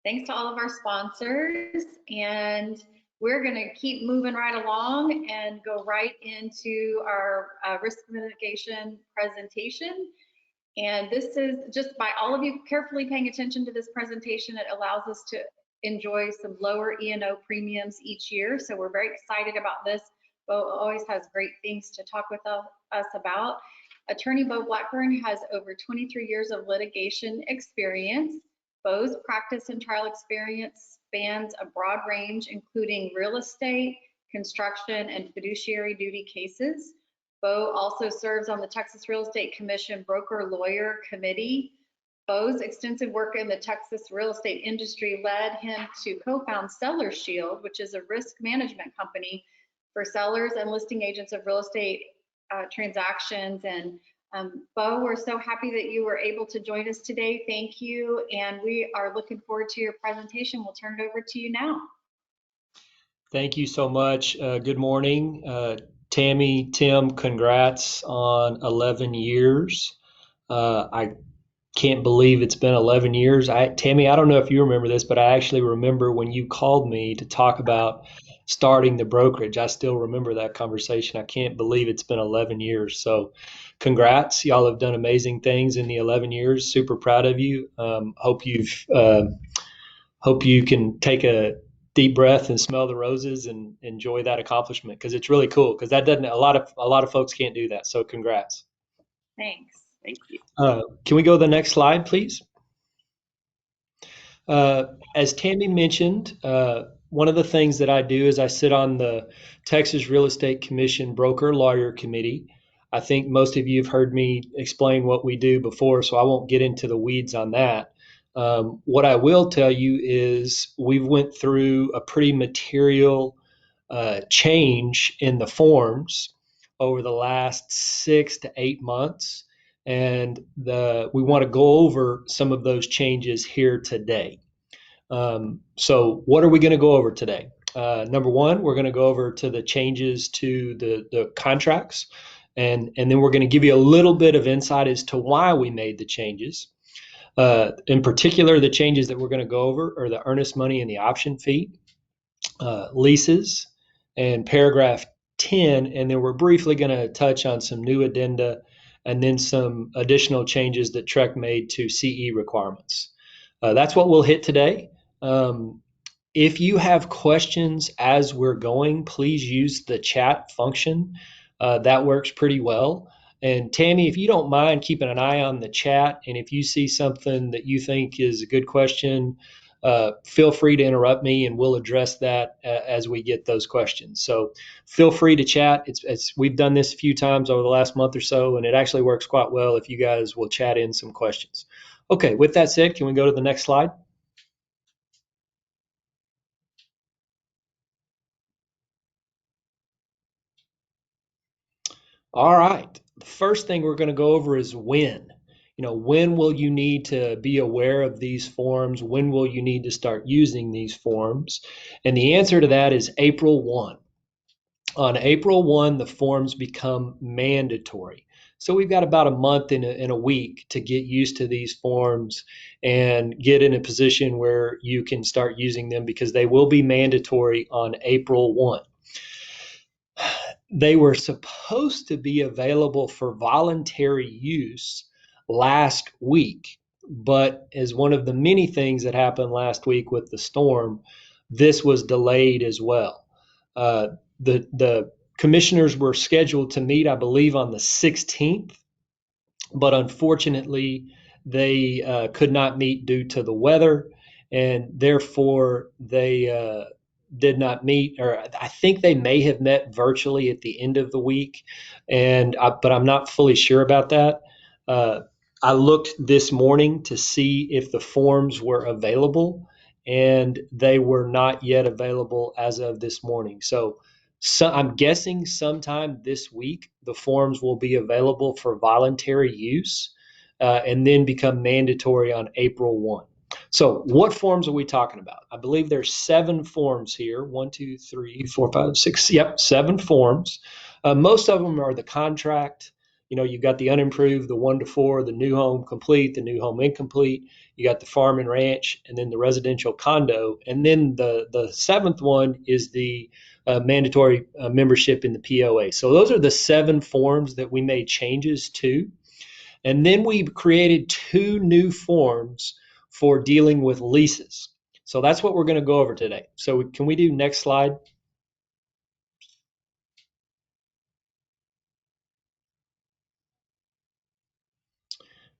Thanks to all of our sponsors, and we're going to keep moving right along and go right into our risk mitigation presentation. And this is just by all of you carefully paying attention to this presentation, it allows us to enjoy some lower E&O premiums each year. So we're very excited about this. Bo always has great things to talk with us about. Attorney Bo Blackburn has over 23 years of litigation experience. Bo's practice and trial experience spans a broad range, including real estate, construction, and fiduciary duty cases. Bo also serves on the Texas Real Estate Commission Broker Lawyer Committee. Bo's extensive work in the Texas real estate industry led him to co-found Seller Shield, which is a risk management company for sellers and listing agents of real estate transactions. And Bo, we're so happy that you were able to join us today. Thank you. And we are looking forward to your presentation. We'll turn it over to you now. Thank you so much. Good morning. Tammy, Tim, congrats on 11 years. I can't believe it's been 11 years. Tammy, I don't know if you remember this, but I actually remember when you called me to talk about starting the brokerage. I still remember that conversation. I can't believe it's been 11 years. So congrats. Y'all have done amazing things in the 11 years. Super proud of you. Hope you can take a deep breath and smell the roses and enjoy that accomplishment, because it's really cool, because that doesn't a lot of folks can't do that. So congrats. Thanks. Thank you. Can we go to the next slide, please? As Tammy mentioned, one of the things that I do is I sit on the Texas Real Estate Commission Broker Lawyer Committee. I think most of you have heard me explain what we do before, so I won't get into the weeds on that. What I will tell you is we've went through a pretty material change in the forms over the last 6 to 8 months. And we want to go over some of those changes here today. So what are we going to go over today? Number one, we're going to go over to the changes to the contracts. And then we're going to give you a little bit of insight as to why we made the changes. In particular, the changes that we're going to go over are the earnest money and the option fee, leases, and paragraph 10. And then we're briefly going to touch on some new addenda and then some additional changes that TREC made to CE requirements. That's what we'll hit today. If you have questions as we're going, please use the chat function. That works pretty well. And Tammy, if you don't mind keeping an eye on the chat, and if you see something that you think is a good question, feel free to interrupt me and we'll address that as we get those questions. So feel free to chat. We've done this a few times over the last month or so, and it actually works quite well if you guys will chat in some questions. Okay, with that said, can we go to the next slide? All right, the first thing we're going to go over is when. When will you need to be aware of these forms? When will you need to start using these forms? And the answer to that is April 1. On April 1, the forms become mandatory. So we've got about a month in a week to get used to these forms and get in a position where you can start using them, because they will be mandatory on April 1. They were supposed to be available for voluntary use last week, but as one of the many things that happened last week with the storm, this was delayed as well. The commissioners were scheduled to meet, I believe, on the 16th, but unfortunately they could not meet due to the weather, and therefore they did not meet, or I think they may have met virtually at the end of the week, but I'm not fully sure about that. I looked this morning to see if the forms were available, and they were not yet available as of this morning. So I'm guessing sometime this week the forms will be available for voluntary use, and then become mandatory on April 1. So what forms are we talking about? I believe there's 7 forms here. 1, 2, 3, 4, 5, 6. Yep, 7 forms. Most of them are the contract, You've got the unimproved, the 1 to 4, the new home complete, the new home incomplete. You got the farm and ranch, and then the residential condo. And then the seventh one is the mandatory membership in the POA. So those are the 7 forms that we made changes to. And then we created 2 new forms for dealing with leases. So that's what we're going to go over today. So can we do next slide?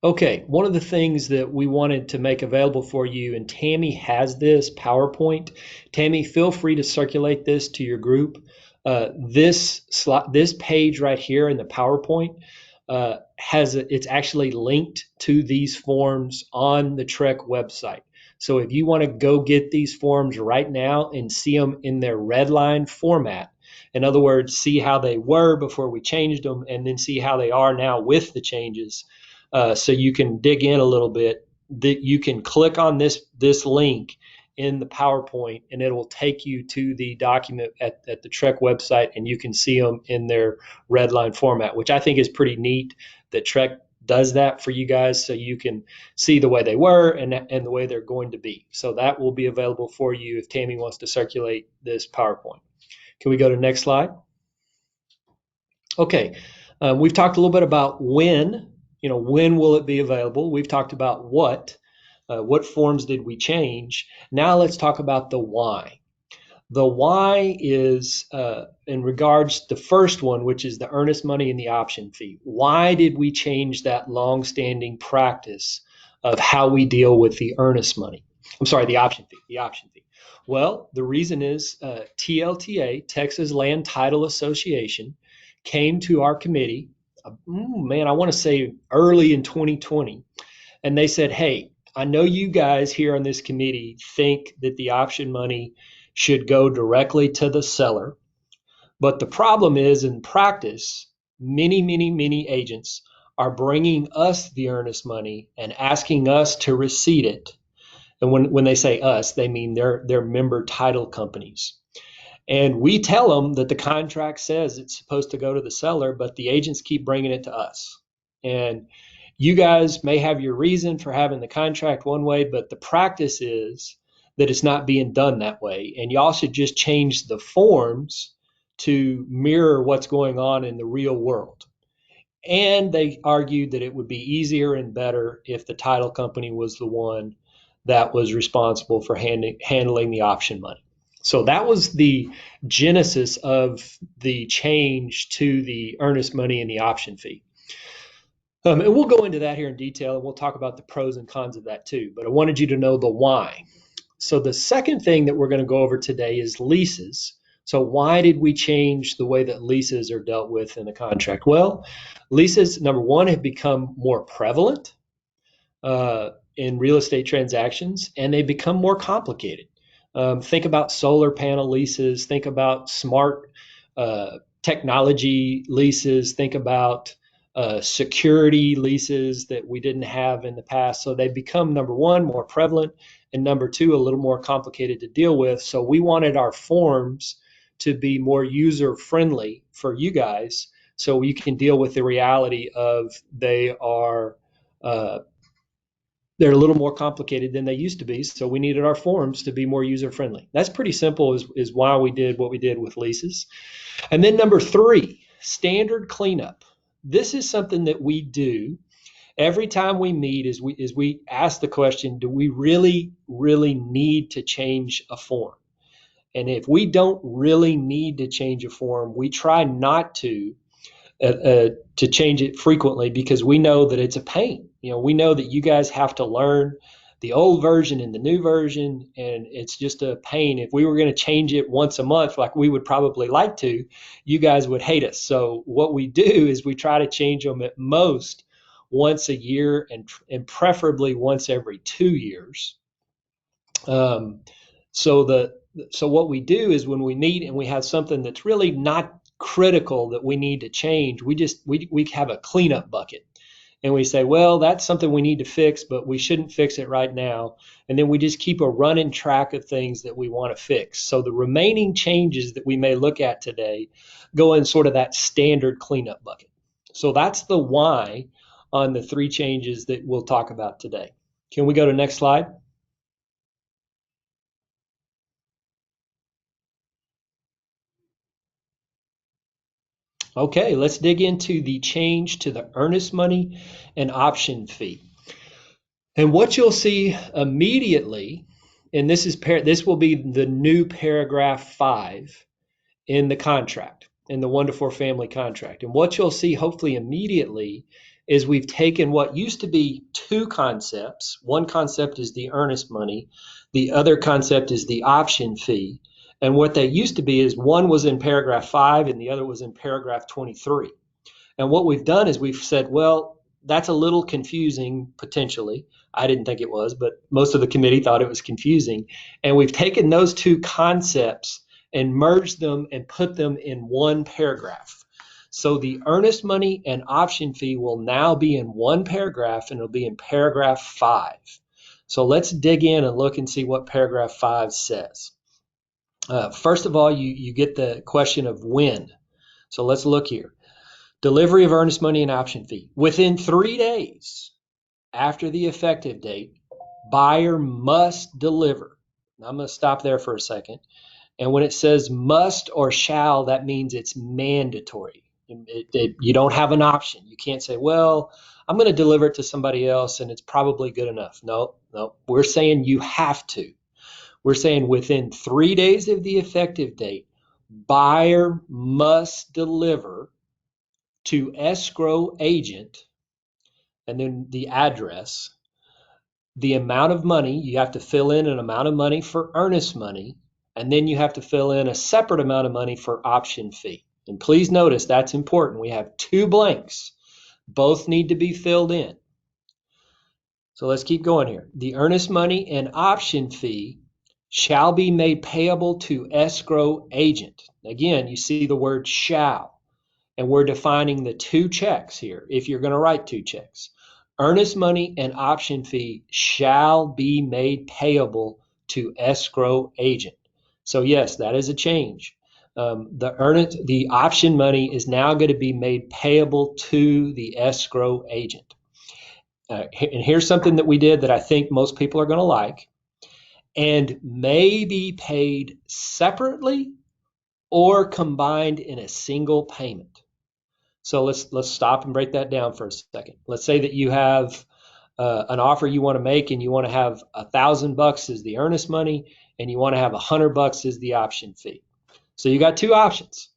Okay, one of the things that we wanted to make available for you, and Tammy has this PowerPoint. Tammy, feel free to circulate this to your group. This page right here in the PowerPoint it's actually linked to these forms on the Trek website. So if you want to go get these forms right now and see them in their red line format, in other words, see how they were before we changed them, and then see how they are now with the changes. So you can dig in a little bit. That you can click on this link in the PowerPoint, and it will take you to the document at the Trek website, and you can see them in their red line format, which I think is pretty neat that Trek does that for you guys, so you can see the way they were and the way they're going to be. So that will be available for you if Tammy wants to circulate this PowerPoint. Can we go to the next slide? Okay, we've talked a little bit about when will it be available? We've talked about what forms did we change? Now let's talk about the why. The why is in regards to the first one, which is the earnest money and the option fee. Why did we change that long-standing practice of how we deal with the earnest money? I'm sorry, the option fee. Well, the reason is TLTA, Texas Land Title Association, came to our committee, I want to say early in 2020, and they said, hey, I know you guys here on this committee think that the option money should go directly to the seller. But the problem is, in practice, many agents are bringing us the earnest money and asking us to receipt it. And when they say us, they mean their member title companies. And we tell them that the contract says it's supposed to go to the seller, but the agents keep bringing it to us. And you guys may have your reason for having the contract one way, but the practice is that it's not being done that way. And y'all should just change the forms to mirror what's going on in the real world. And they argued that it would be easier and better if the title company was the one that was responsible for handling the option money. So that was the genesis of the change to the earnest money and the option fee. And we'll go into that here in detail, and we'll talk about the pros and cons of that too. But I wanted you to know the why. So the second thing that we're going to go over today is leases. So why did we change the way that leases are dealt with in the contract? Well, leases, number one, have become more prevalent in real estate transactions, and they become more complicated. Think about solar panel leases, think about smart technology leases, think about security leases that we didn't have in the past. So they become, number one, more prevalent, and number two, a little more complicated to deal with. So we wanted our forms to be more user friendly for you guys, so you can deal with the reality of they're a little more complicated than they used to be. So we needed our forms to be more user friendly. That's pretty simple, is why we did what we did with leases. And then number three, standard cleanup. This is something that we do every time we meet, is we ask the question, do we really need to change a form? And if we don't really need to change a form, we try not to change it frequently, because we know that it's a pain. We know that you guys have to learn the old version and the new version, and it's just a pain. If we were going to change it once a month, like we would probably like to, you guys would hate us. So what we do is we try to change them at most once a year, and preferably once every 2 years. So what we do is, when we meet and we have something that's really not critical that we need to change, we have a cleanup bucket, and we say, well, that's something we need to fix, but we shouldn't fix it right now. And then we just keep a running track of things that we want to fix. So the remaining changes that we may look at today go in sort of that standard cleanup bucket. So that's the why on the three changes that we'll talk about today. Can we go to next slide? Okay, let's dig into the change to the earnest money and option fee. And what you'll see immediately, and this will be the new paragraph 5 in the contract, in the 1 to 4 family contract. And what you'll see hopefully immediately is we've taken what used to be two concepts. One concept is the earnest money, the other concept is the option fee. And what they used to be is one was in paragraph 5 and the other was in paragraph 23. And what we've done is we've said, well, that's a little confusing potentially. I didn't think it was, but most of the committee thought it was confusing. And we've taken those two concepts and merged them and put them in one paragraph. So the earnest money and option fee will now be in one paragraph, and it'll be in paragraph 5. So let's dig in and look and see what paragraph 5 says. First of all, you get the question of when. So let's look here. Delivery of earnest money and option fee. Within 3 days after the effective date, buyer must deliver. Now, I'm going to stop there for a second. And when it says must or shall, that means it's mandatory. You don't have an option. You can't say, well, I'm going to deliver it to somebody else and it's probably good enough. No. We're saying you have to. We're saying within 3 days of the effective date, buyer must deliver to escrow agent, and then the address, the amount of money. You have to fill in an amount of money for earnest money, and then you have to fill in a separate amount of money for option fee. And please notice that's important. We have two blanks. Both need to be filled in. So let's keep going here. The earnest money and option fee shall be made payable to escrow agent. Again, you see the word shall. And we're defining the two checks here, if you're going to write two checks. Earnest money and option fee shall be made payable to escrow agent. So yes, that is a change. The option money is now going to be made payable to the escrow agent. And here's something that we did that I think most people are going to like, and may be paid separately or combined in a single payment. So let's stop and break that down for a second. Let's say that you have an offer you want to make, and you want to have $1,000 as the earnest money, and you want to have $100 as the option fee. So you got two options.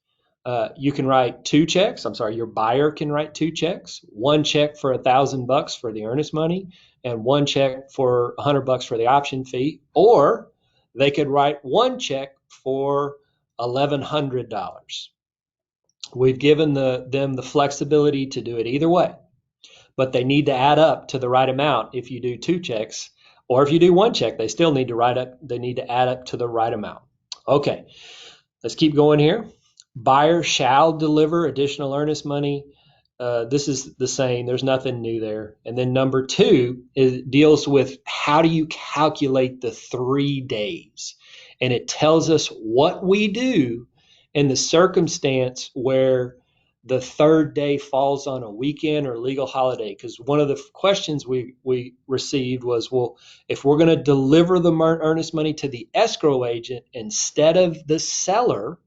You can write two checks. I'm sorry, your buyer can write two checks. One check for $1,000 for the earnest money, and one check for $100 for the option fee. Or they could write one check for $1,100. We've given them the flexibility to do it either way, but they need to add up to the right amount if you do two checks, or if you do one check, they still need to they need to add up to the right amount. Okay, let's keep going here. Buyer shall deliver additional earnest money. This is the same. There's nothing new there. And then number 2 deals with how do you calculate the 3 days? And it tells us what we do in the circumstance where the third day falls on a weekend or legal holiday. Because one of the questions we received was, well, if we're going to deliver the earnest money to the escrow agent instead of the seller,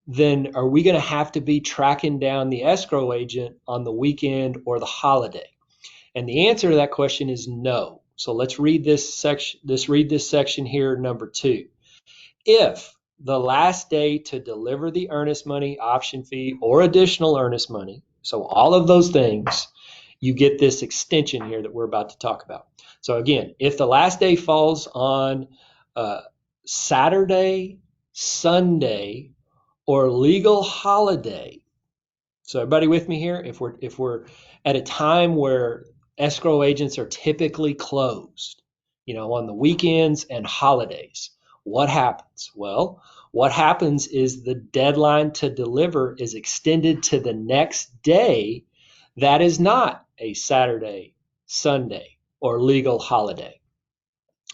then are we going to have to be tracking down the escrow agent on the weekend or the holiday? And the answer to that question is no. So let's read this section. Let's read this section here, number 2. If the last day to deliver the earnest money, option fee, or additional earnest money, so all of those things, you get this extension here that we're about to talk about. So again, if the last day falls on Saturday, Sunday, or legal holiday. So everybody with me here? If we're at a time where escrow agents are typically closed, on the weekends and holidays, what happens? Well, what happens is the deadline to deliver is extended to the next day that is not a Saturday, Sunday, or legal holiday.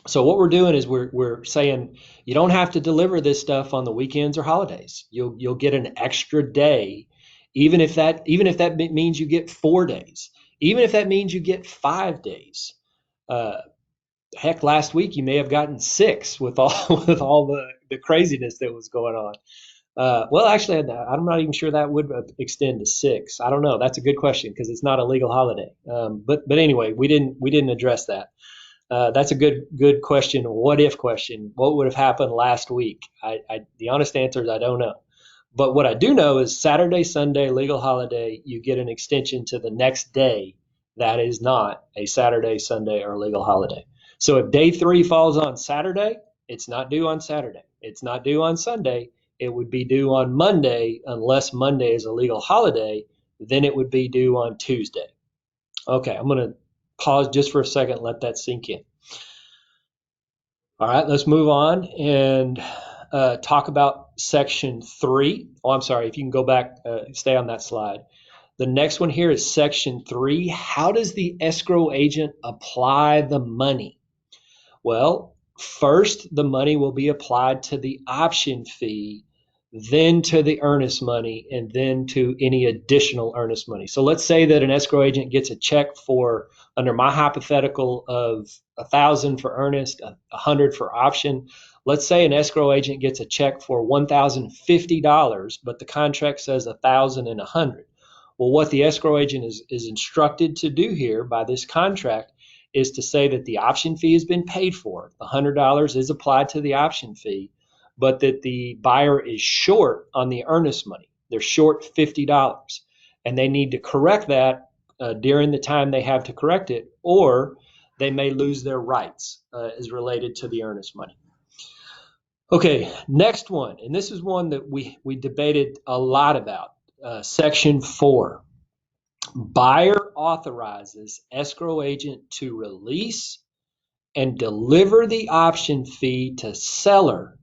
So what we're doing is we're saying you don't have to deliver this stuff on the weekends or holidays. You'll get an extra day even if that means you get 4 days, even if that means you get 5 days. Uh, Heck, last week you may have gotten 6 with all with all the craziness that was going on. Well, actually, I'm not even sure that would extend to 6. I don't know. That's a good question because it's not a legal holiday. But anyway, we didn't address that. That's a good question. What if question? What would have happened last week? The honest answer is I don't know. But what I do know is Saturday, Sunday, legal holiday, you get an extension to the next day. That is not a Saturday, Sunday, or legal holiday. So if day 3 falls on Saturday, it's not due on Saturday. It's not due on Sunday. It would be due on Monday unless Monday is a legal holiday. Then it would be due on Tuesday. Okay, I'm going to pause just for a second, let that sink in. All right, let's move on and talk about section 3. Oh, I'm sorry, if you can go back, stay on that slide. The next one here is section 3. How does the escrow agent apply the money? Well, first, the money will be applied to the option fee, then to the earnest money, and then to any additional earnest money. So let's say that an escrow agent gets a check for, under my hypothetical of 1,000 for earnest, 100 for option. Let's say an escrow agent gets a check for $1,050, but the contract says 1,000 and 100. Well, what the escrow agent is instructed to do here by this contract is to say that the option fee has been paid for. The $100 is applied to the option fee, but that the buyer is short on the earnest money. They're short $50, and they need to correct that during the time they have to correct it, or they may lose their rights as related to the earnest money. Okay, next one, and this is one that we debated a lot about, section 4. Buyer authorizes escrow agent to release and deliver the option fee to seller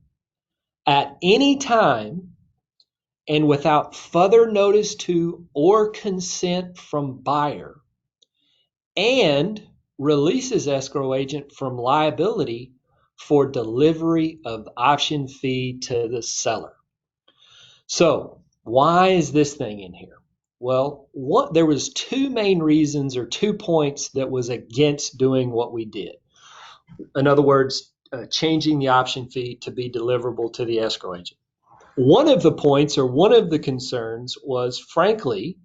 at any time and without further notice to or consent from buyer, and releases escrow agent from liability for delivery of option fee to the seller. So why is this thing in here? Well, there was 2 main reasons or 2 points that was against doing what we did. In other words, changing the option fee to be deliverable to the escrow agent. One of the points or one of the concerns was, frankly,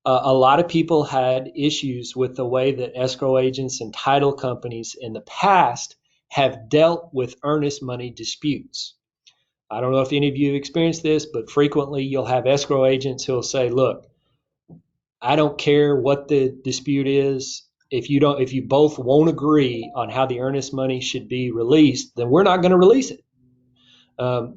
a lot of people had issues with the way that escrow agents and title companies in the past have dealt with earnest money disputes. I don't know if any of you have experienced this, but frequently you'll have escrow agents who'll say, look, I don't care what the dispute is. If you both won't agree on how the earnest money should be released, then we're not going to release it.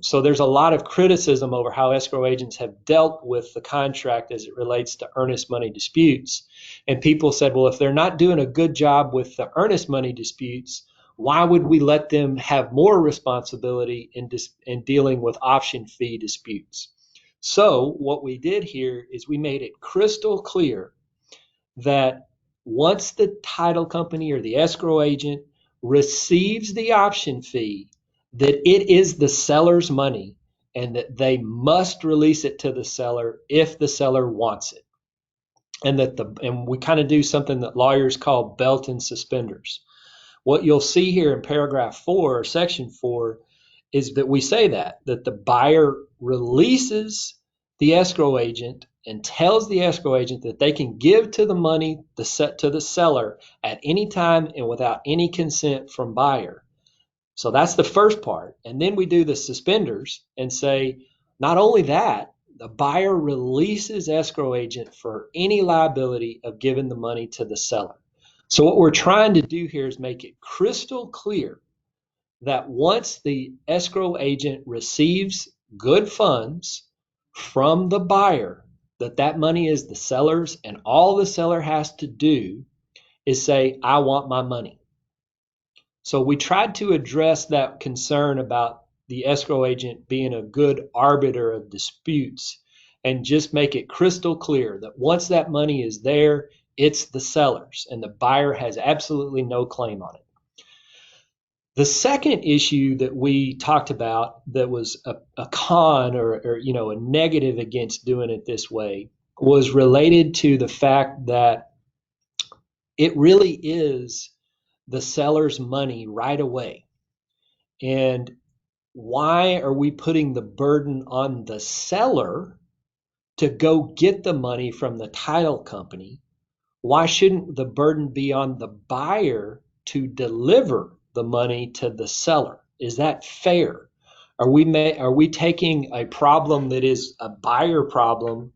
So there's a lot of criticism over how escrow agents have dealt with the contract as it relates to earnest money disputes. And people said, well, if they're not doing a good job with the earnest money disputes, why would we let them have more responsibility in dealing with option fee disputes? So what we did here is we made it crystal clear that once the title company or the escrow agent receives the option fee, that it is the seller's money and that they must release it to the seller if the seller wants it. And we kind of do something that lawyers call belt and suspenders. What you'll see here in paragraph 4 or section 4 is that we say that the buyer releases the escrow agent and tells the escrow agent that they can give to the seller at any time and without any consent from buyer. So that's the first part. And then we do the suspenders and say, not only that, the buyer releases escrow agent for any liability of giving the money to the seller. So what we're trying to do here is make it crystal clear that once the escrow agent receives good funds from the buyer, that money is the seller's, and all the seller has to do is say, I want my money. So we tried to address that concern about the escrow agent being a good arbiter of disputes and just make it crystal clear that once that money is there, it's the seller's and the buyer has absolutely no claim on it. The second issue that we talked about that was a con or a negative against doing it this way was related to the fact that it really is the seller's money right away. And why are we putting the burden on the seller to go get the money from the title company? Why shouldn't the burden be on the buyer to deliver the money to the seller? Is that fair? Are we taking a problem that is a buyer problem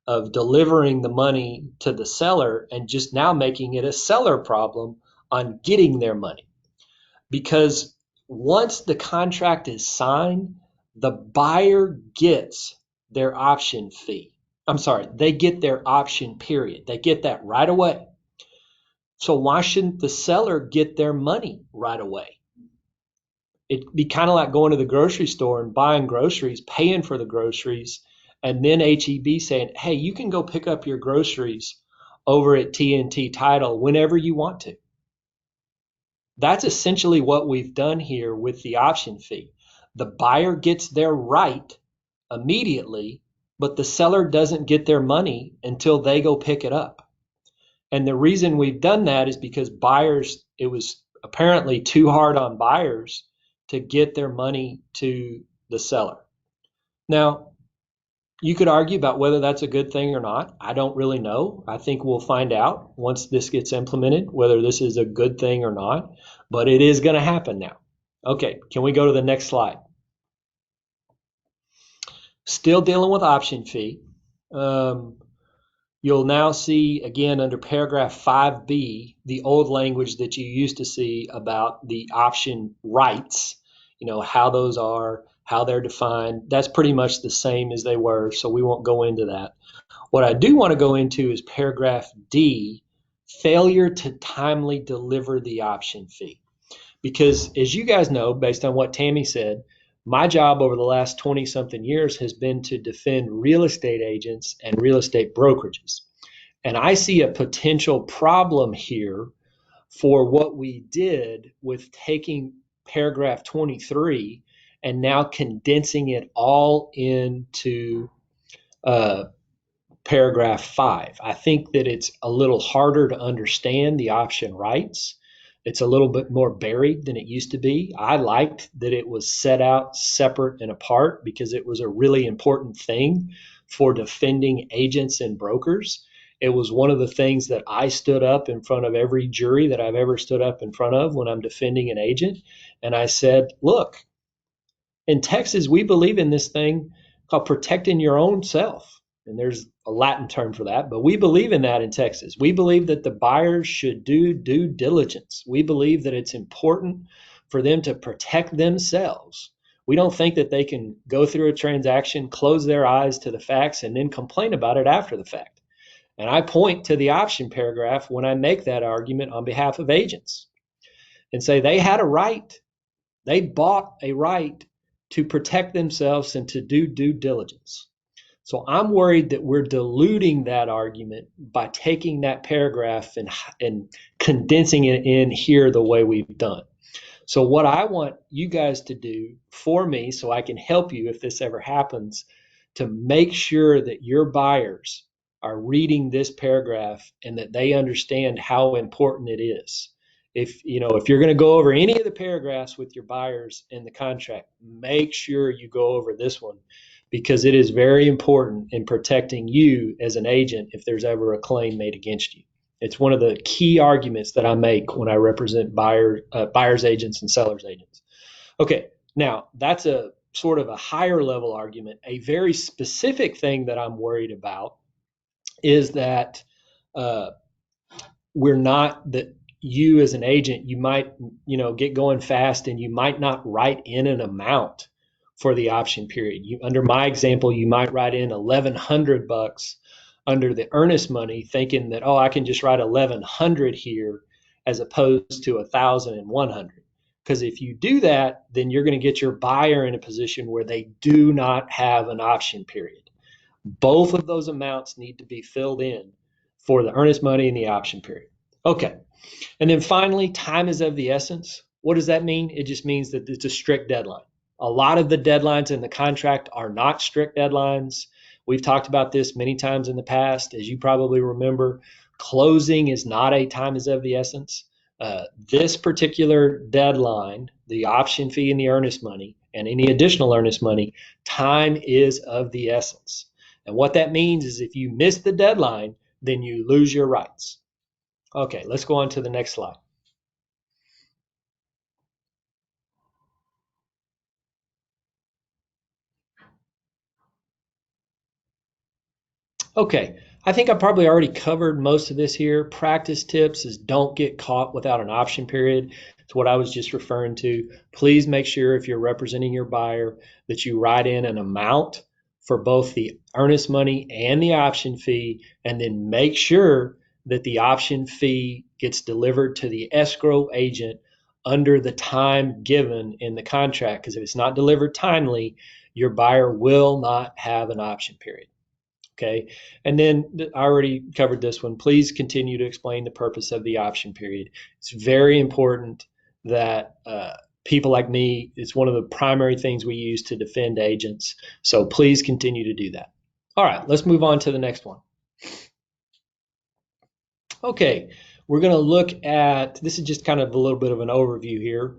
of delivering the money to the seller and just now making it a seller problem on getting their money? Because once the contract is signed, the buyer gets their option fee. I'm sorry, they get their option period. They get that right away. So why shouldn't the seller get their money right away? It'd be kind of like going to the grocery store and buying groceries, paying for the groceries, and then HEB saying, hey, you can go pick up your groceries over at TNT Title whenever you want to. That's essentially what we've done here with the option fee. The buyer gets their right immediately, but the seller doesn't get their money until they go pick it up. And the reason we've done that is because buyers, it was apparently too hard on buyers to get their money to the seller. Now, you could argue about whether that's a good thing or not. I don't really know. I think we'll find out once this gets implemented, whether this is a good thing or not, but it is going to happen now. Okay, can we go to the next slide? Still dealing with option fee. You'll now see again under paragraph 5B, the old language that you used to see about the option rights, how those are, how they're defined. That's pretty much the same as they were, so we won't go into that. What I do want to go into is paragraph D, failure to timely deliver the option fee. Because as you guys know, based on what Tammy said, my job over the last 20 something years has been to defend real estate agents and real estate brokerages. And I see a potential problem here for what we did with taking paragraph 23 and now condensing it all into paragraph 5. I think that it's a little harder to understand the option rights. It's a little bit more buried than it used to be. I liked that it was set out separate and apart because it was a really important thing for defending agents and brokers. It was one of the things that I stood up in front of every jury that I've ever stood up in front of when I'm defending an agent. And I said, look, in Texas, we believe in this thing called protecting your own self. And there's a Latin term for that, but we believe in that in Texas. We believe that the buyers should do due diligence. We believe that it's important for them to protect themselves. We don't think that they can go through a transaction, close their eyes to the facts, and then complain about it after the fact. And I point to the option paragraph when I make that argument on behalf of agents and say they had a right. They bought a right to protect themselves and to do due diligence. So I'm worried that we're diluting that argument by taking that paragraph and condensing it in here the way we've done. So what I want you guys to do for me, so I can help you if this ever happens, to make sure that your buyers are reading this paragraph and that they understand how important it is. If you're going to go over any of the paragraphs with your buyers in the contract, make sure you go over this one because it is very important in protecting you as an agent if there's ever a claim made against you. It's one of the key arguments that I make when I represent buyers agents and sellers agents. Okay, now that's a sort of a higher level argument. A very specific thing that I'm worried about is that that you as an agent, you might get going fast and you might not write in an amount for the option period. Under my example, you might write in $1,100 under the earnest money, thinking that, I can just write 1,100 here as opposed to 1,100. Because if you do that, then you're going to get your buyer in a position where they do not have an option period. Both of those amounts need to be filled in for the earnest money and the option period. Okay. And then finally, time is of the essence. What does that mean? It just means that it's a strict deadline. A lot of the deadlines in the contract are not strict deadlines. We've talked about this many times in the past. As you probably remember, closing is not a time is of the essence. This particular deadline, the option fee and the earnest money, and any additional earnest money, time is of the essence. And what that means is if you miss the deadline, then you lose your rights. Okay, let's go on to the next slide. Okay, I think I probably already covered most of this here. Practice tips is don't get caught without an option period. It's what I was just referring to. Please make sure if you're representing your buyer that you write in an amount for both the earnest money and the option fee, and then make sure that the option fee gets delivered to the escrow agent under the time given in the contract. Because if it's not delivered timely, your buyer will not have an option period. Okay. And then I already covered this one. Please continue to explain the purpose of the option period. It's very important that people like me, it's one of the primary things we use to defend agents. So please continue to do that. All right, let's move on to the next one. Okay, we're going to look at, this is just kind of a little bit of an overview here.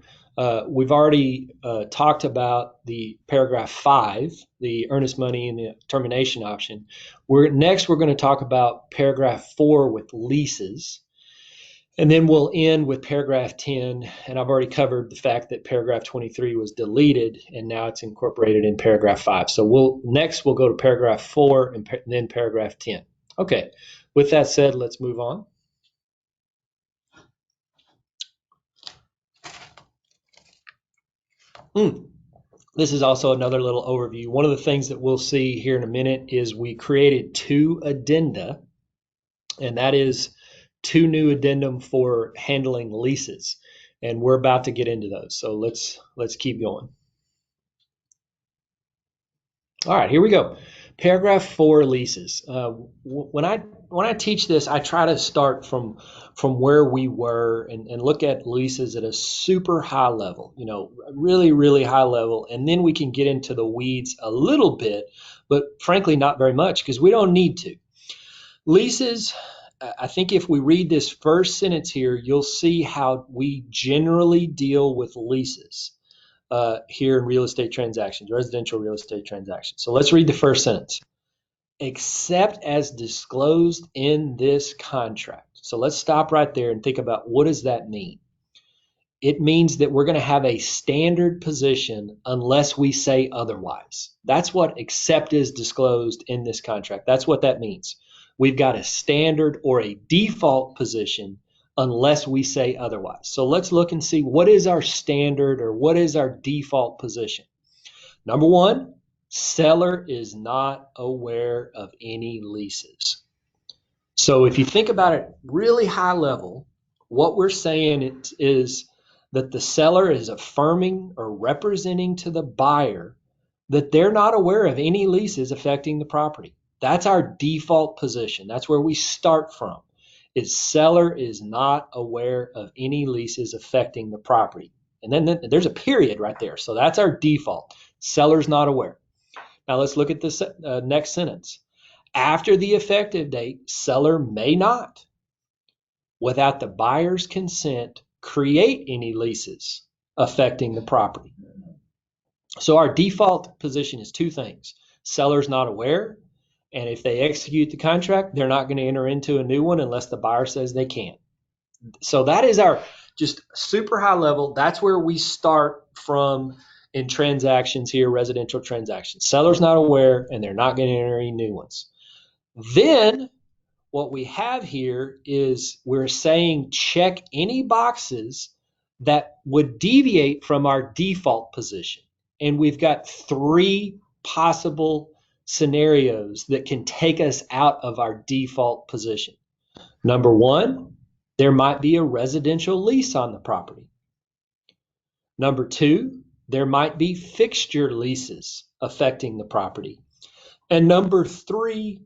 We've already talked about the paragraph 5, the earnest money and the termination option. Next, we're going to talk about paragraph 4 with leases. And then we'll end with paragraph 10. And I've already covered the fact that paragraph 23 was deleted and now it's incorporated in paragraph 5. So we'll go to paragraph 4 and then paragraph 10. Okay, with that said, let's move on. This is also another little overview. One of the things that we'll see here in a minute is we created 2 addenda, and that is 2 new addendum for handling leases. And we're about to get into those. So let's keep going. All right, here we go. Paragraph 4, leases. When I teach this, I try to start from where we were and look at leases at a super high level, really, really high level. And then we can get into the weeds a little bit, but frankly, not very much because we don't need to. Leases, I think if we read this first sentence here, you'll see how we generally deal with leases. Here in real estate transactions, residential real estate transactions. So let's read the first sentence. Except as disclosed in this contract. So let's stop right there and think about what does that mean? It means that we're going to have a standard position unless we say otherwise. That's what except is disclosed in this contract. That's what that means. We've got a standard or a default position unless we say otherwise. So let's look and see what is our standard or what is our default position. Number 1, seller is not aware of any leases. So if you think about it really high level, what we're saying is that the seller is affirming or representing to the buyer that they're not aware of any leases affecting the property. That's our default position. That's where we start from. Is seller is not aware of any leases affecting the property. And then there's a period right there. So that's our default. Seller's not aware. Now let's look at this next sentence. After the effective date, seller may not, without the buyer's consent, create any leases affecting the property. So our default position is 2 things. Seller's not aware, and if they execute the contract, they're not going to enter into a new one unless the buyer says they can. So that is our just super high level. That's where we start from in transactions here, residential transactions. Seller's not aware, and they're not going to enter any new ones. Then what we have here is we're saying check any boxes that would deviate from our default position. And we've got 3 possible scenarios that can take us out of our default position. Number 1, there might be a residential lease on the property. Number 2, there might be fixture leases affecting the property. And number 3,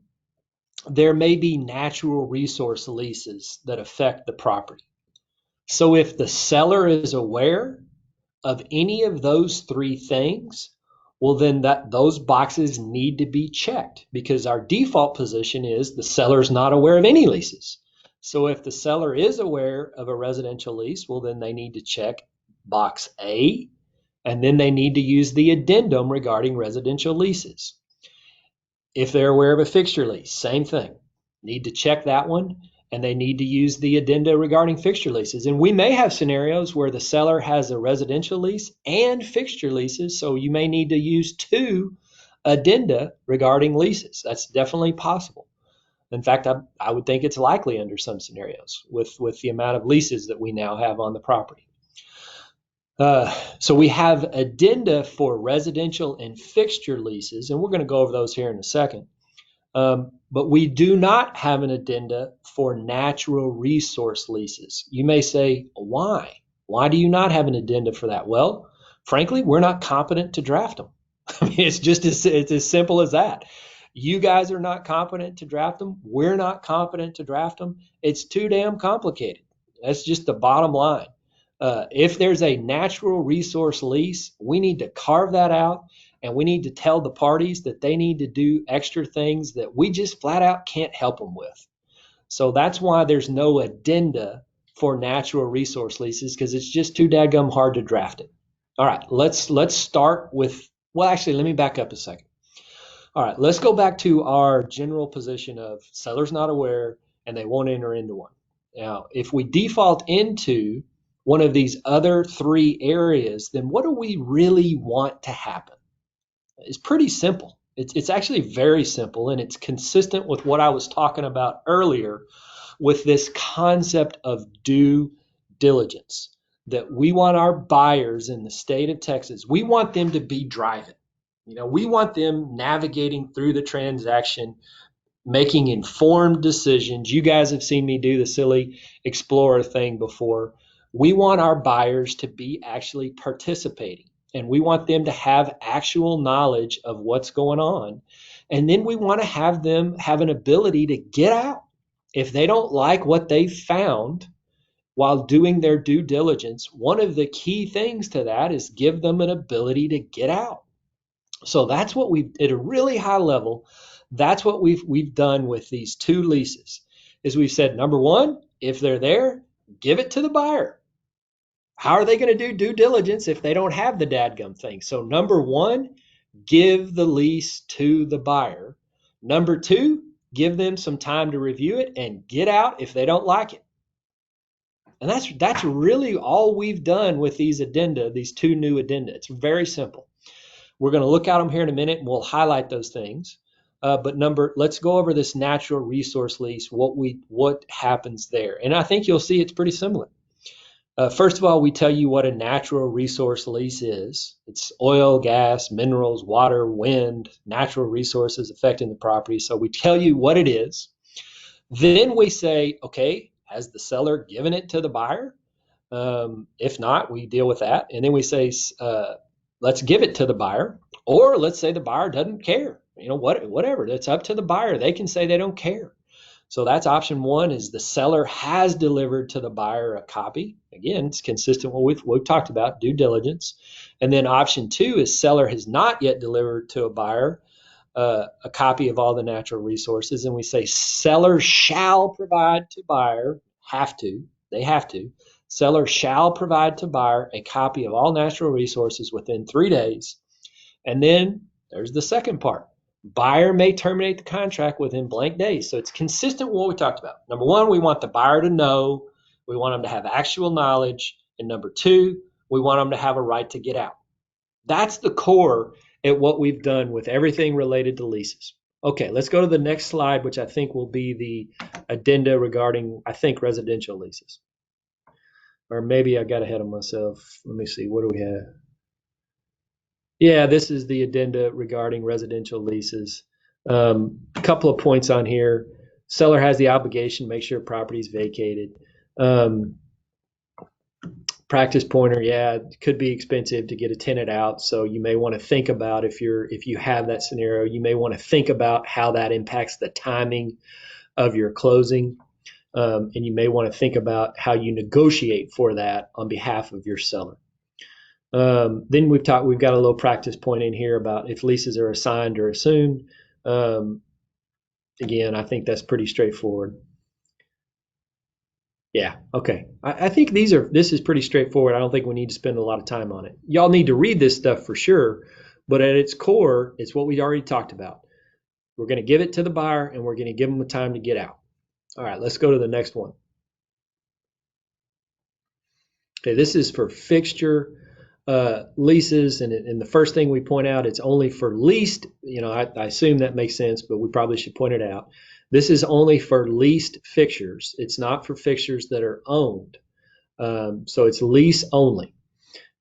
there may be natural resource leases that affect the property. So if the seller is aware of any of those 3 things, well, then those boxes need to be checked because our default position is the seller's not aware of any leases. So if the seller is aware of a residential lease, well, then they need to check box A, and then they need to use the addendum regarding residential leases. If they're aware of a fixture lease, same thing. Need to check that one, and they need to use the addenda regarding fixture leases. And we may have scenarios where the seller has a residential lease and fixture leases, so you may need to use two addenda regarding leases. That's definitely possible. In fact, I would think it's likely under some scenarios with the amount of leases that we now have on the property. So we have addenda for residential and fixture leases, and we're going to go over those here in a second. But we do not have an addenda for natural resource leases. You may say, why? Why do you not have an addenda for that? Well, frankly, we're not competent to draft them. I mean, it's as simple as that. You guys are not competent to draft them. We're not competent to draft them. It's too damn complicated. That's just the bottom line. If there's a natural resource lease, we need to carve that out, and we need to tell the parties that they need to do extra things that we just flat out can't help them with. So that's why there's no addenda for natural resource leases, because it's just too dadgum hard to draft it. All right, let's start with, well, actually, let me back up a second. All right, let's go back to our general position of seller's not aware and they won't enter into one. Now, if we default into one of these other three areas, then what do we really want to happen? It's pretty simple. It's actually very simple, and it's consistent with what I was talking about earlier with this concept of due diligence, that we want our buyers in the state of Texas, we want them to be driving. We want them navigating through the transaction, making informed decisions. You guys have seen me do the silly explorer thing before. We want our buyers to be actually participating, and we want them to have actual knowledge of what's going on. And then we want to have them have an ability to get out. If they don't like what they found while doing their due diligence, one of the key things to that is give them an ability to get out. So that's what we've, at a really high level, that's what we've done with these two leases, is we've said, number one, if they're there, give it to the buyer. How are they going to do due diligence if they don't have the dadgum thing? So number one, give the lease to the buyer. Number two, give them some time to review it and get out if they don't like it. And that's really all we've done with these addenda, these two new addenda. It's very simple. We're going to look at them here in a minute, and we'll highlight those things. But let's go over this natural resource lease, what happens there. And I think you'll see it's pretty similar. First of all, we tell you what a natural resource lease is. It's oil, gas, minerals, water, wind, natural resources affecting the property. So we tell you what it is. Then we say, okay, has the seller given it to the buyer? If not, we deal with that. And then we say, let's give it to the buyer. Or let's say the buyer doesn't care. Whatever. It's up to the buyer. They can say they don't care. So that's option one, is the seller has delivered to the buyer a copy. Again, it's consistent with what we've talked about, due diligence. And then option two is seller has not yet delivered to a buyer a copy of all the natural resources. And we say seller shall provide to buyer, they have to. Seller shall provide to buyer a copy of all natural resources within 3 days. And then there's the second part. Buyer may terminate the contract within blank days. So it's consistent with what we talked about. Number one, we want the buyer to know. We want them to have actual knowledge. And number two, we want them to have a right to get out. That's the core at what we've done with everything related to leases. Okay, let's go to the next slide, which I think will be the addenda regarding, I think, residential leases. Or maybe I got ahead of myself. Let me see, what do we have? Yeah, this is the addenda regarding residential leases. A couple of points on here. Seller has the obligation to make sure property is vacated. Practice pointer, yeah, it could be expensive to get a tenant out. So you may want to think about, if you have that scenario, you may want to think about how that impacts the timing of your closing. And you may want to think about how you negotiate for that on behalf of your seller. Then we've got a little practice point in here about if leases are assigned or assumed. Um, Again, I think that's pretty straightforward. Yeah, okay. I think this is pretty straightforward. I don't think we need to spend a lot of time on it. Y'all need to read this stuff for sure, but at its core, it's what we already talked about. We're going to give it to the buyer and we're going to give them the time to get out. All right, let's go to the next one. Okay, this is for fixture leases, and the first thing we point out, it's only for leased. I assume that makes sense, but we probably should point it out. This is only for leased fixtures. It's not for fixtures that are owned. So it's lease only.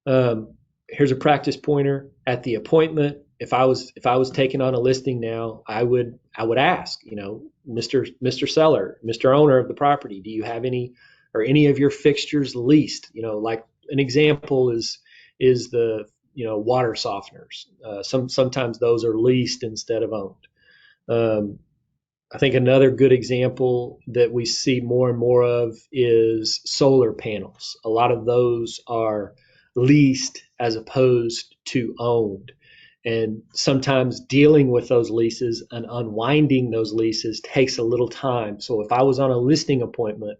Here's a practice pointer. At the appointment, if I was taking on a listing now, I would ask, Mr. Seller, Mr. Owner of the property, do you have any of your fixtures leased? Like an example is the water softeners. Sometimes those are leased instead of owned. I think another good example that we see more and more of is solar panels. A lot of those are leased as opposed to owned. And sometimes dealing with those leases and unwinding those leases takes a little time. So if I was on a listing appointment,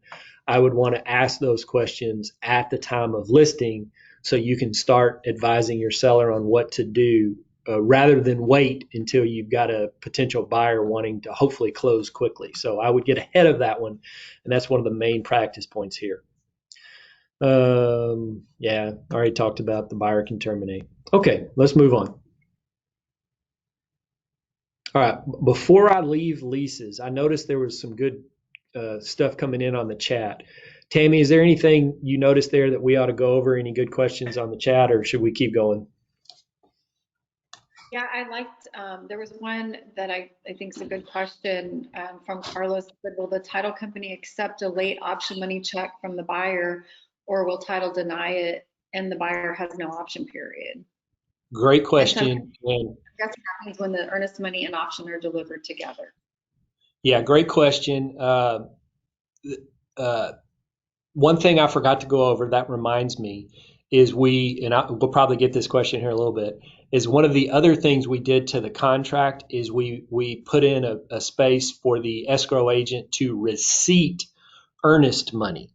I would want to ask those questions at the time of listing so you can start advising your seller on what to do rather than wait until you've got a potential buyer wanting to hopefully close quickly. So I would get ahead of that one, and that's one of the main practice points here. Yeah, I already talked about the buyer can terminate. Okay, let's move on. All right, before I leave leases, I noticed there was some good stuff coming in on the chat. Tammy, is there anything you noticed there that we ought to go over? Any good questions on the chat, or should we keep going? Yeah, I liked, there was one that I think is a good question from Carlos. Said, will the title company accept a late option money check from the buyer, or will title deny it and the buyer has no option period? Great And sometimes question. And that's what happens when the earnest money and option are delivered together. yeah, great question. Uh, One thing I forgot to go over that reminds me is we'll probably get this question here in a little bit, is one of the other things we did to the contract is we put in a space for the escrow agent to receipt earnest money.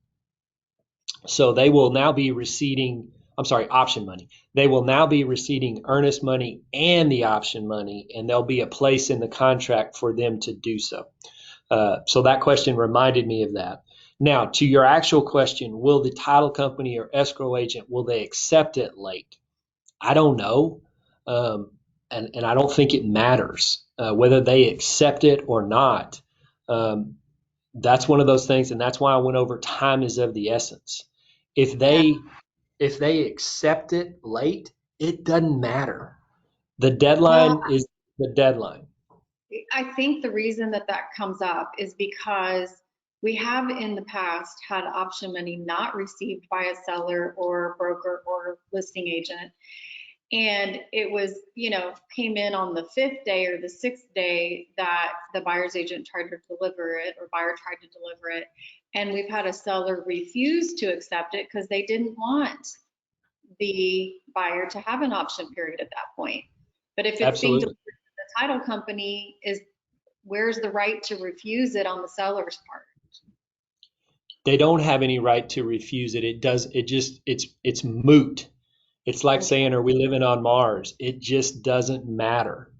So they will now be receiving, I'm sorry, option money. They will now be receiving earnest money and the option money, and there'll be a place in the contract for them to do so. So that question reminded me of that. Now, to your actual question, will the title company or escrow agent, will they accept it late? I don't know. And I don't think it matters whether they accept it or not. Um, that's one of those things, and that's why I went over time is of the essence. If Yeah. they accept it late, it doesn't matter. The Well, deadline is the deadline. I think the reason that that comes up is because we have in the past had option money not received by a seller or broker or listing agent. And it was, came in on the fifth day or the sixth day that the buyer's agent tried to deliver it or buyer tried to deliver it. And we've had a seller refuse to accept it because they didn't want the buyer to have an option period at that point. But if it's being delivered Absolutely. to the title company, where's the right to refuse it on the seller's part? They don't have any right to refuse it. It's moot. It's like Okay. saying, are we living on Mars? It just doesn't matter.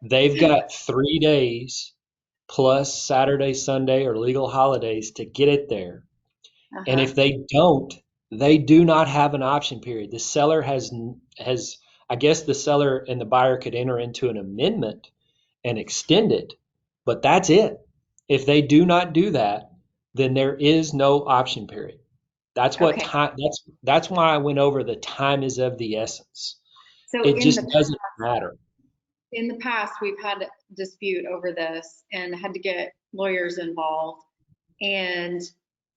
They've got 3 days plus Saturday, Sunday, or legal holidays to get it there. And Uh-huh. if they don't, they do not have an option period. The seller has I guess the seller and the buyer could enter into an amendment and extend it, but that's it. If they do not do that, then there is no option period. That's what Okay. time that's why I went over the time is of the essence. So It just doesn't matter. in the past, we've had a dispute over this and had to get lawyers involved. And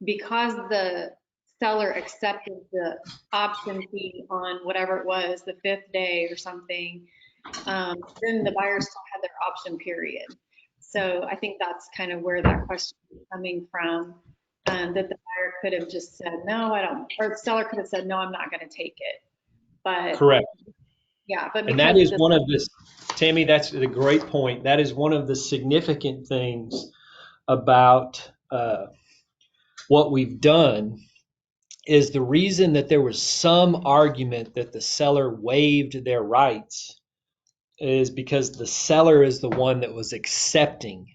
because the seller accepted the option fee on whatever it was, the fifth day or something, then the buyer still had their option period. So I think that's kind of where that question is coming from, that the buyer could have just said, no, I don't, or the seller could have said, no, I'm not going to take it. But Correct. yeah, but And that because of is the, one of the, Tammy, that's a great point. That is one of the significant things about what we've done is the reason that there was some argument that the seller waived their rights is because the seller is the one that was accepting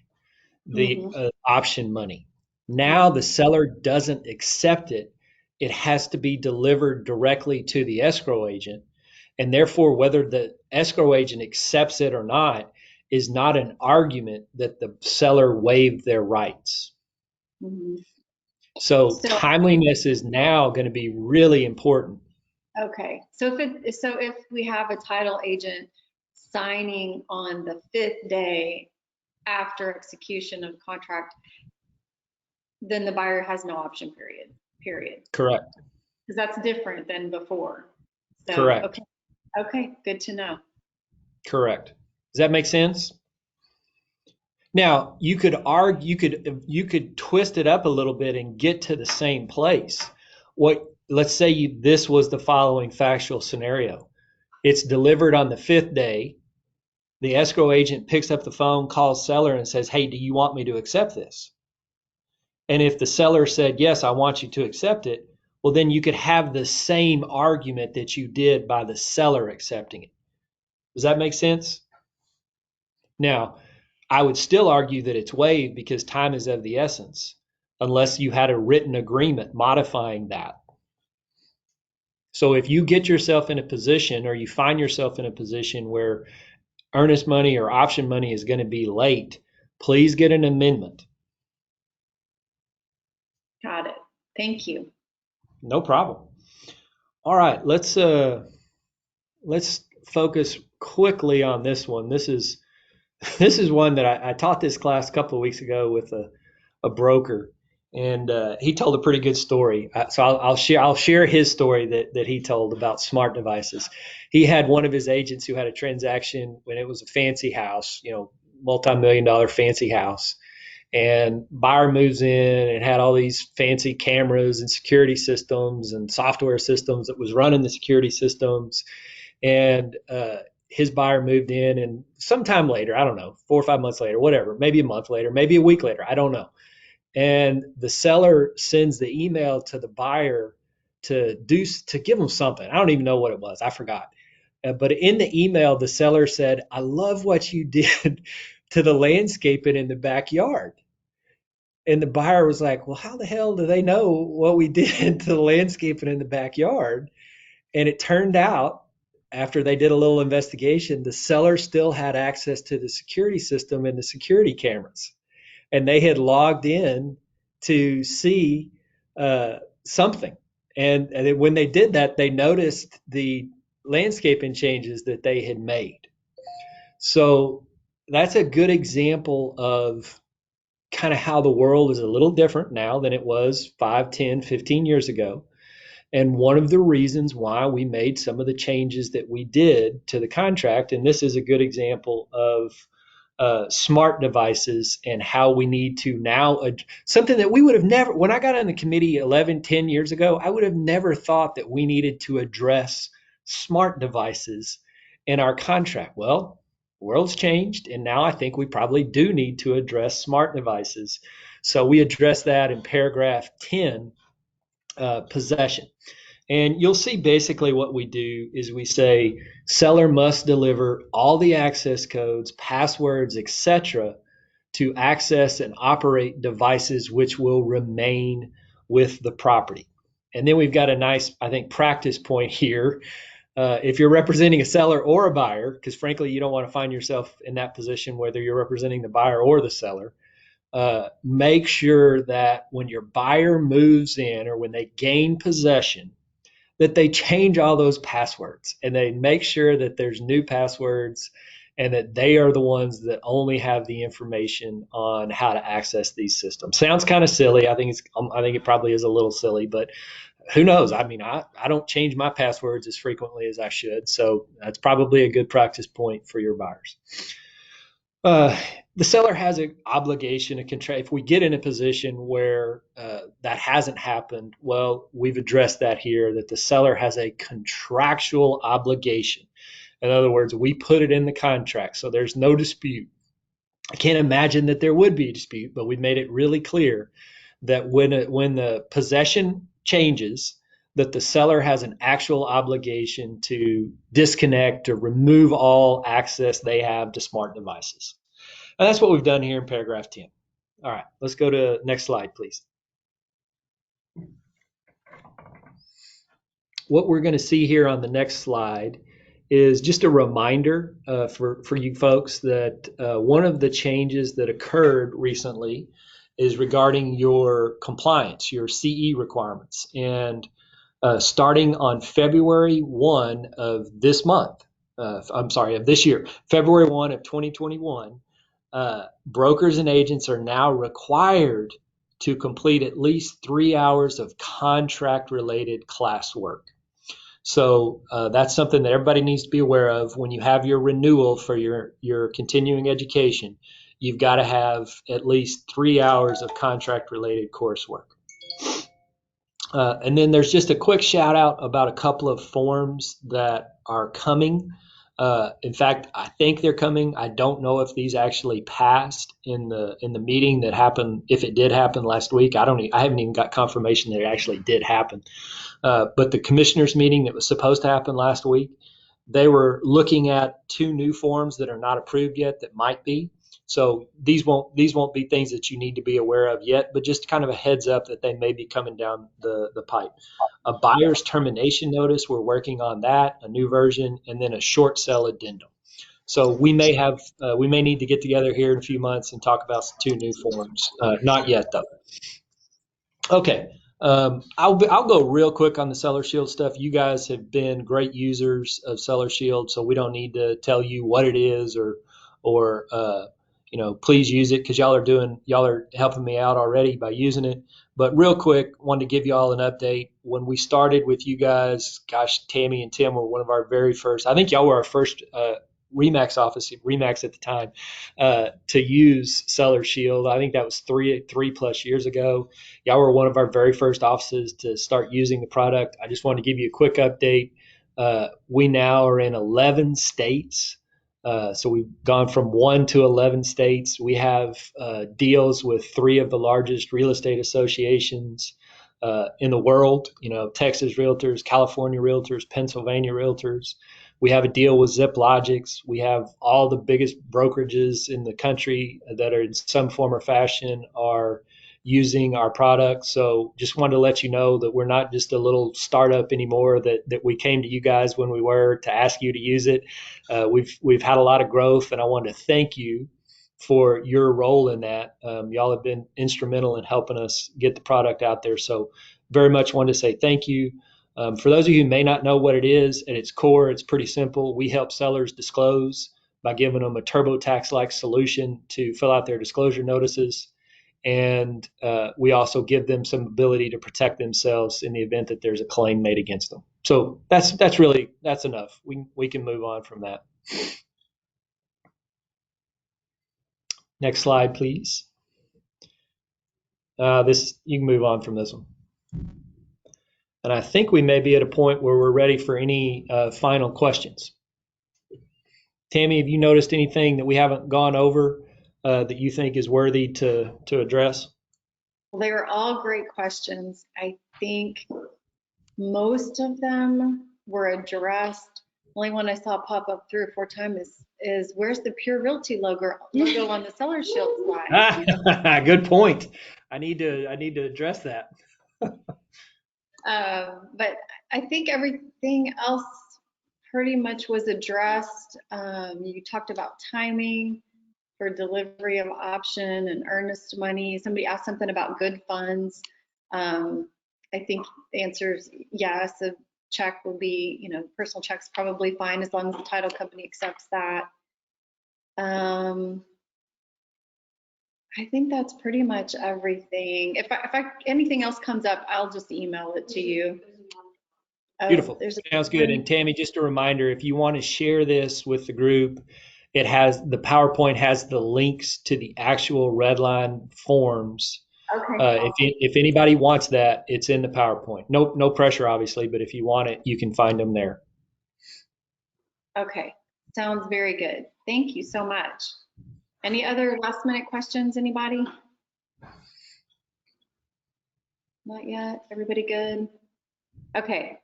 the Mhm, option money. Now mhm, the seller doesn't accept it. It has to be delivered directly to the escrow agent. And therefore, whether the escrow agent accepts it or not is not an argument that the seller waived their rights. mhm. So So, timeliness is now going to be really important. okay, so if we have a title agent signing on the 5th day after execution of contract, then the buyer has no option period. Correct. Because that's different than before. So, Correct. okay, okay, good to know. Correct. Does that make sense? Now, you could argue, you could twist it up a little bit and get to the same place. Let's say this was the following factual scenario. It's delivered on the 5th day. The escrow agent picks up the phone, calls seller and says, "Hey, do you want me to accept this?" And if the seller said, "Yes, I want you to accept it," well, then you could have the same argument that you did by the seller accepting it. Does that make sense? Now, I would still argue that it's waived because time is of the essence, unless you had a written agreement modifying that. So if you get yourself in a position or you find yourself in a position where earnest money or option money is going to be late, please get an amendment. Got it. Thank you. No problem. All right, let's focus quickly on this one. This is one that I taught this class a couple of weeks ago with a broker, and he told a pretty good story. So I'll share his story that he told about smart devices. He had one of his agents who had a transaction when it was a fancy house, multi-million-dollar fancy house, and buyer moves in and had all these fancy cameras and security systems and software systems that was running the security systems, and his buyer moved in, and sometime later, I don't know, 4 or 5 months later, whatever, maybe a month later, maybe a week later, I don't know. And the seller sends the email to the buyer to give them something. I don't even know what it was. I forgot. But in the email, the seller said, "I love what you did to the landscaping in the backyard." And the buyer was like, "Well, how the hell do they know what we did to the landscaping in the backyard?" And it turned out, after they did a little investigation, the seller still had access to the security system and the security cameras. And they had logged in to see something. And when they did that, they noticed the landscaping changes that they had made. So that's a good example of kind of how the world is a little different now than it was 5, 10, 15 years ago. And one of the reasons why we made some of the changes that we did to the contract, and this is a good example of smart devices and how we need to now, something that we would have never, when I got on the committee 11, 10 years ago, I would have never thought that we needed to address smart devices in our contract. Well, the world's changed, and now I think we probably do need to address smart devices. So we address that in paragraph 10, possession. And you'll see basically what we do is we say seller must deliver all the access codes, passwords, etc., to access and operate devices which will remain with the property. And then we've got a nice, I think, practice point here. If you're representing a seller or a buyer, because frankly, you don't want to find yourself in that position whether you're representing the buyer or the seller, make sure that when your buyer moves in or when they gain possession, that they change all those passwords and they make sure that there's new passwords and that they are the ones that only have the information on how to access these systems. Sounds kind of silly. I think it probably is a little silly, but who knows? I mean, I don't change my passwords as frequently as I should. So that's probably a good practice point for your buyers. Uh, the seller has an obligation to contract. If we get in a position where that hasn't happened, well, we've addressed that here, that the seller has a contractual obligation. In other words, we put it in the contract, so there's no dispute. I can't imagine that there would be a dispute, but we've made it really clear that when the possession changes, that the seller has an actual obligation to disconnect or remove all access they have to smart devices. And that's what we've done here in paragraph 10. All right, let's go to next slide, please. What we're going to see here on the next slide is just a reminder for you folks that one of the changes that occurred recently is regarding your compliance, your CE requirements. And starting on February 1 of this month, of this year, February 1 of 2021, brokers and agents are now required to complete at least 3 hours of contract related classwork. So that's something that everybody needs to be aware of when you have your renewal for your continuing education. You've got to have at least 3 hours of contract related coursework. And then there's just a quick shout out about a couple of forms that are coming. In fact, I think they're coming. I don't know if these actually passed in the meeting that happened. If it did happen last week, I haven't even got confirmation that it actually did happen. But the commissioners meeting that was supposed to happen last week, they were looking at 2 new forms that are not approved yet that might be. So these won't be things that you need to be aware of yet, but just kind of a heads up that they may be coming down the pipe. A buyer's termination notice, we're working on that, a new version, and then a short sale addendum. So we may need to get together here in a few months and talk about 2 new forms. Not yet though. Okay. I'll go real quick on the Seller Shield stuff. You guys have been great users of Seller Shield, so we don't need to tell you what it is or please use it because y'all are helping me out already by using it. But real quick, wanted to give you all an update. When we started with you guys, gosh, Tammy and Tim were one of our very first. I think y'all were our first Remax office, Remax at the time, to use Seller Shield. I think that was three plus years ago. Y'all were one of our very first offices to start using the product. I just wanted to give you a quick update. We now are in 11 states. So we've gone from 1 to 11 states. We have deals with 3 of the largest real estate associations in the world, Texas Realtors, California Realtors, Pennsylvania Realtors. We have a deal with ZipLogics. We have all the biggest brokerages in the country that are in some form or fashion are using our product. So just wanted to let you know that we're not just a little startup anymore, that we came to you guys when we were to ask you to use it. We've had a lot of growth, and I want to thank you for your role in that. Y'all have been instrumental in helping us get the product out there. So very much wanted to say thank you. For those of you who may not know what it is, at its core, it's pretty simple. We help sellers disclose by giving them a TurboTax-like solution to fill out their disclosure notices. And we also give them some ability to protect themselves in the event that there's a claim made against them. So that's enough. We can move on from that. Next slide, please. You can move on from this one. And I think we may be at a point where we're ready for any final questions. Tammy, have you noticed anything that we haven't gone over that you think is worthy to address? Well, they were all great questions. I think most of them were addressed. Only one I saw pop up 3 or 4 times is where's the Pure Realty logo on the Seller Shield slide? Good point. I need to address that. But I think everything else pretty much was addressed. You talked about timing for delivery of option and earnest money. Somebody asked something about good funds. I think the answer is yes. A check will be, personal check's probably fine as long as the title company accepts that. I think that's pretty much everything. If anything else comes up, I'll just email it to you. Beautiful. Sounds good. And Tammy, just a reminder, if you want to share this with the group, the PowerPoint has the links to the actual Redline forms. Okay. If anybody wants that, it's in the PowerPoint. No pressure, obviously, but if you want it, you can find them there. Okay. Sounds very good. Thank you so much. Any other last minute questions, anybody? Not yet. Everybody good? Okay.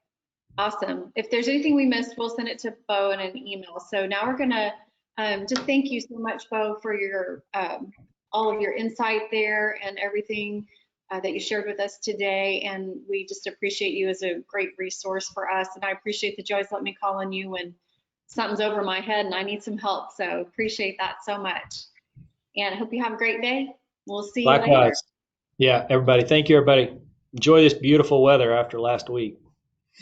Awesome. If there's anything we missed, we'll send it to Bo in an email. So now we're gonna just thank you so much, Bo, for your all of your insight there and everything that you shared with us today. And we just appreciate you as a great resource for us. And I appreciate that you always let me call on you when something's over my head and I need some help. So appreciate that so much. And I hope you have a great day. We'll see you later. Likewise. Yeah, everybody. Thank you, everybody. Enjoy this beautiful weather after last week.